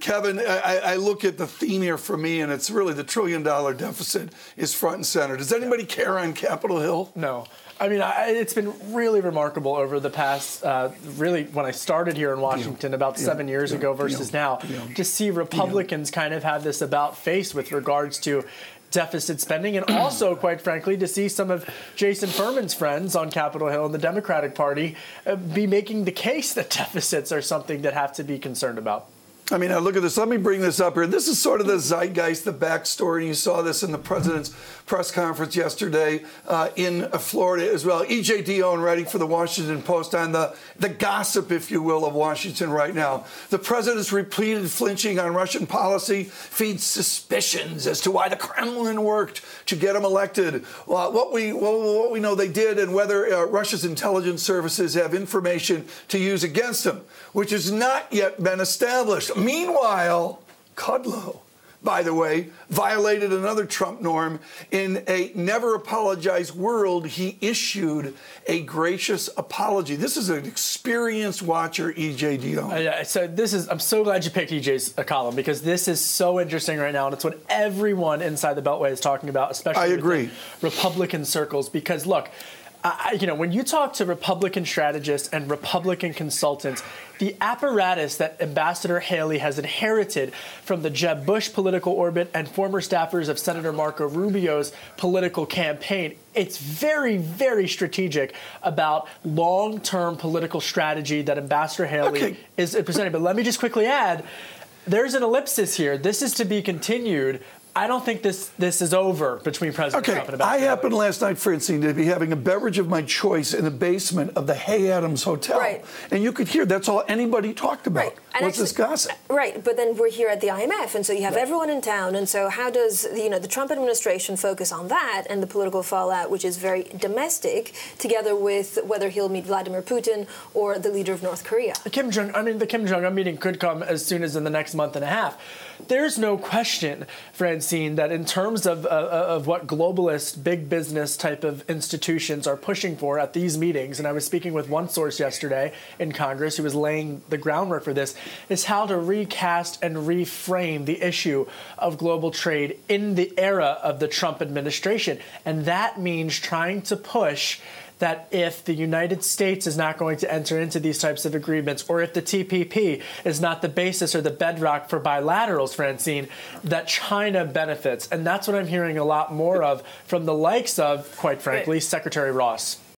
Kevin, I look at the theme here for me, and it's really the $1 trillion deficit is front and center. Does anybody care on Capitol Hill? No. I mean, it's been really remarkable over the past, really, when I started here in Washington about 7 years ago versus now, to see Republicans kind of have this about face with regards to deficit spending, and also, quite frankly, to see some of Jason Furman's friends on Capitol Hill in the Democratic Party be making the case that deficits are something that have to be concerned about. I mean, look at this. Let me bring this up here. This is sort of the zeitgeist, the backstory. And you saw this in the president's press conference yesterday in Florida as well. E.J. Dionne writing for the Washington Post on the gossip, if you will, of Washington right now. The president's repeated flinching on Russian policy feeds suspicions as to why the Kremlin worked to get him elected. What we know they did, and whether Russia's intelligence services have information to use against him, which has not yet been established. Meanwhile, Kudlow, by the way, violated another Trump norm. In a never apologize world, he issued a gracious apology. This is an experienced watcher, E.J. Dionne. So I'm so glad you picked E.J.'s column, because this is so interesting right now, and it's what everyone inside the Beltway is talking about, especially within Republican circles. Because look, when you talk to Republican strategists and Republican consultants, the apparatus that Ambassador Haley has inherited from the Jeb Bush political orbit and former staffers of Senator Marco Rubio's political campaign, it's very, very strategic about long-term political strategy that Ambassador Haley is presenting. But let me just quickly add, there's an ellipsis here. This is to be continued. I don't think this is over between President Trump and Ambassador I happened last night, Francine, to be having a beverage of my choice in the basement of the Hay Adams Hotel. Right. And you could hear that's all anybody talked about. Right. And What's this gossip? Right. But then we're here at the IMF, and so you have everyone in town. And so how does the Trump administration focus on that and the political fallout, which is very domestic, together with whether he'll meet Vladimir Putin or the leader of North Korea? The Kim Jong-un meeting could come as soon as in the next month and a half. There's no question, Francine, that in terms of what globalist, big business type of institutions are pushing for at these meetings, and I was speaking with one source yesterday in Congress who was laying the groundwork for this, is how to recast and reframe the issue of global trade in the era of the Trump administration. And that means trying to push that if the United States is not going to enter into these types of agreements, or if the TPP is not the basis or the bedrock for bilaterals, Francine, that China benefits. And that's what I'm hearing a lot more of from the likes of, quite frankly, Secretary Ross.